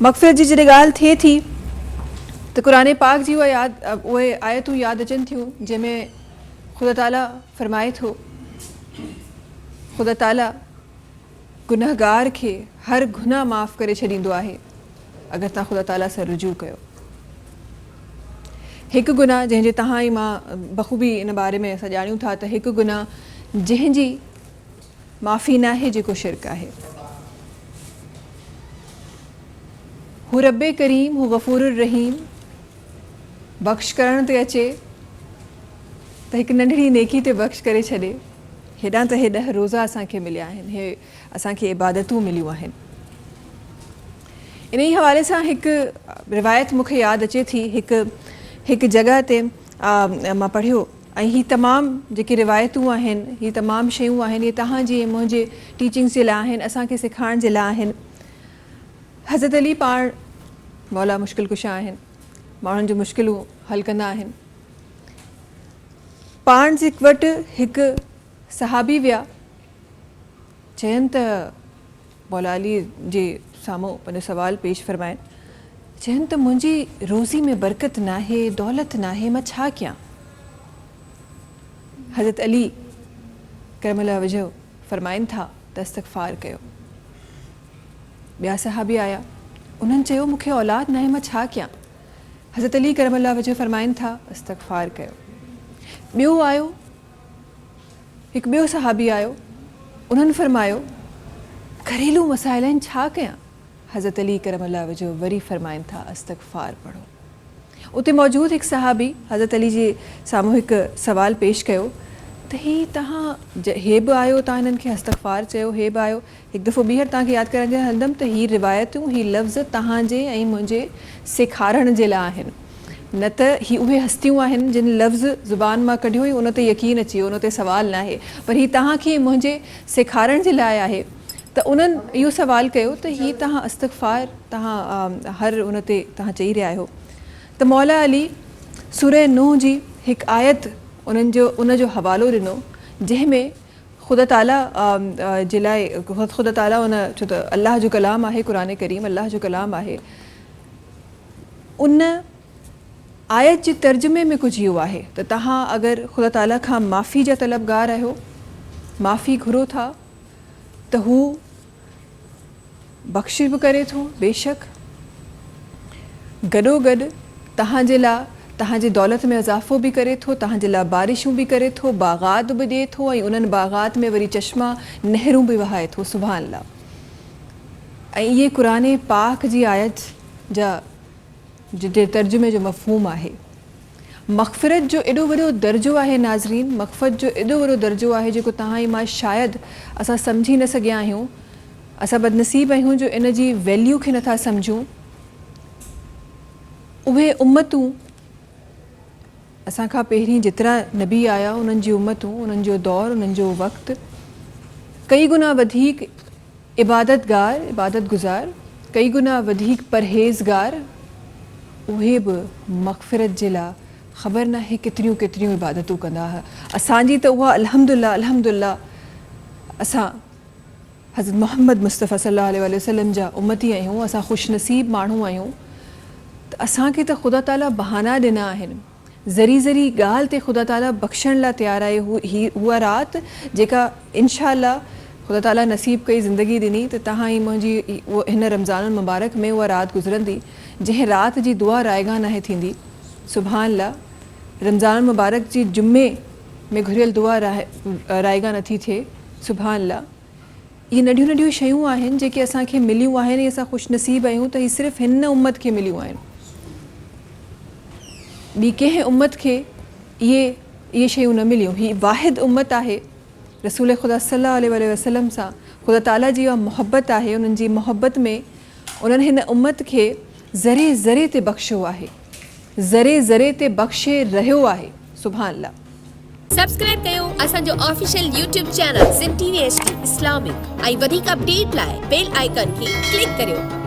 मग़फ़िरत जी जॾहिं ॻाल्हि थिए थी त क़ुरान पाक जी उहे आयतूं यादि अचनि थियूं जंहिंमें ख़ुदा ताला फ़रमाए थो, ख़ुदा ताला गुनहगार खे हर गुनाह माफ़ करे छॾींदो आहे अगरि तव्हां ख़ुदा ताला सां रुजू कयो। हिकु गुनाह जंहिंजे तव्हां ई मां बख़ूबी इन बारे में असां ॼाणियूं था त हिकु गुनाह जंहिंजी माफ़ी न आहे जेको शिरक आहे। हू रब्बे करीम, हू गफ़ूर रहीम, बख़्श करण ते अचे त हिकु नंढड़ी नेकी ते बख़्श करे छॾे। हेॾां त हे 10 रोज़ा असांखे मिलिया आहिनि, हे असांखे इबादतूं मिलियूं आहिनि। इन ई हवाले सां हिकु रिवायत मूंखे यादि अचे थी, हिकु जॻह ते मां पढ़ियो ऐं ही तमामु जेके रिवायतूं आहिनि, ही तमामु शयूं आहिनि, ये तव्हांजी मुंहिंजे टीचिंग्स जे लाइ आहिनि, असांखे सेखारण जे लाइ आहिनि। हज़रत अली पाण मौला मुश्किल कुशा आहिनि, माण्हुनि जूं मुश्किलूं हल कंदा आहिनि। पाण जे वटि हिकु सहाबी विया, चयनि त मौला अली जे साम्हूं पंहिंजो सुवाल पेश फ़रमाइनि, चयनि त मुंहिंजी रोज़ी में बरकत नाहे, दौलत नाहे, मां छा कयां? हज़रत अली करमल्लाह वजह फ़रमाइनि था त इस्तग़फ़ार कयो। ॿिया सहाबी आया, उन्हनि चयो मूंखे औलाद नाहे, मां छा कयां? हज़रत अली करमल्लाह वजह फ़रमाइनि था इस्तग़फ़ार कयो। ॿियो आयो, हिकु ॿियो सहाबी आयो, उन्हनि फ़रमायो घरेलू मसाइल आहिनि, छा कयां? हज़रत अली करमल्लाह वजह वरी फ़रमाइनि था इस्तग़फ़ार पढ़ो। उते मौजूदु हिकु सहाबी हज़रत अली जे साम्हूं हिकु सवाल पेश कयो त ही तव्हां हे बि आयो, तव्हां हिननि खे इस्तग़फ़ार चयो, हे बि आयो। हिकु दफ़ो ॿीहर तव्हांखे यादि कराइण हलंदमि त ही रिवायतूं, ही लफ़्ज़ तव्हांजे ऐं मुंहिंजे सेखारण जे लाइ आहिनि, न त ही उहे हस्तियूं आहिनि जिन लफ़्ज़ ज़ुबान मां कढियो हुई उन ते यकीन अची वियो, उन ते सवाल न आहे, पर ही तव्हांखे मुंहिंजे सेखारण जे लाइ आहे। त उन्हनि इहो सवाल कयो त ही तव्हां इस्तग़फ़ार तव्हां हर उन ते तव्हां चई रहिया आहियो त मौला अली सूरह नूह जी हिकु आयत उन जो हवालो ॾिनो जंहिंमें ख़ुदा ताला जे लाइ ख़ुदा ताला उन छो त अल्लाह जो कलाम आहे, क़ुरान करीम अल्लाह जो कलाम आहे, उन आयत जे तर्जुमे में कुझु इहो आहे त तव्हां अगरि ख़ुदा ताला खां माफ़ी जा तलबगार आहियो, माफ़ी घुरो था त हू बख़्श बि करे थो, बेशक गॾोगॾु तव्हांजे लाइ तव्हांजी दौलत में इज़ाफ़ो बि करे थो, तव्हांजे लाइ बारिशूं बि करे थो, बाग़ात बि ॾिए थो ऐं उन्हनि बाग़ात में वरी चश्मा नहरूं बि वहाए थो, सुभान अल्लाह। ऐं इहे क़ुरान पाक जी आयत जा जिते तर्जुमे जो मफ़हूम आहे। मग़फ़िरत जो एॾो वॾो दर्जो आहे नाज़रीन, मग़फ़िरत जो एॾो वॾो दर्जो आहे जेको तव्हां ऐं मां शायदि असां सम्झी न सघिया आहियूं। असां बदनसीब आहियूं जो इन जी वैल्यू खे नथा सम्झूं। उहे उम्मतूं असांखां पहिरीं जेतिरा नबी आया, उन्हनि जी उम्मतूं, उन्हनि जो दौर, उन्हनि जो वक़्तु कई गुना वधीक इबादत गुज़ार, कई गुना वधीक परहेज़गार, उहे बि मग़फ़िरत जे लाइ ख़बर न आहे केतिरियूं केतिरियूं इबादतूं कंदा हुआ। असांजी त उहा अल्हम्दुलिल्लाह असां हज़रत मोहम्मद मुस्तफ़ा सल्लल्लाहु अलैहि वसल्लम जा उम्मती आहियूं, असां ख़ुशनसीब माण्हू आहियूं। त असांखे त ख़ुदा ताला बहाना ॾिना आहिनि, ज़री ॻाल्हि ते ख़ुदा ताला बख़्शण लाइ तयारु आहे। उहा राति जेका इंशा अल्लाह ख़ुदा ताला नसीब कई, ज़िंदगी ॾिनी त तव्हां ई मुंहिंजी हिन रमज़ान मुबारक में उहा राति गुज़रंदी जंहिं राति जी दुआ रायगा नाहे थींदी, सुभान अल्लाह। रमज़ान मुबारक जी जुमे में घुरियल दुआ रायगा नथी थिए, सुभान अल्लाह। इहे नंढियूं नंढियूं शयूं आहिनि जेके असांखे मिलियूं आहिनि, असां ख़ुशनसीब आहियूं त हीअ सिर्फ़ु हिन उम्मत खे मिलियूं आहिनि। ॿी कंहिं उम्मत खे इहे शयूं न मिलियूं। हीअ वाहिद उम्मत आहे रसूल ख़ुदा सल्लल्लाहु अलैहि वसल्लम सां ख़ुदा ताला जी उहा मोहब्बत आहे, उन्हनि जी मोहब्बत में उन्हनि हिन उम्मत खे ज़रे ज़रे ते बख़्शियो आहे, ज़रे ज़रे ते बख़्शे रहियो आहे, सुभान अल्लाह। सब्सक्राइब कयो असांजो official YouTube channel Sindh TV HD Islamic ऐं वधीक अपडेट लाइ बेल आइकन खे क्लिक करियो।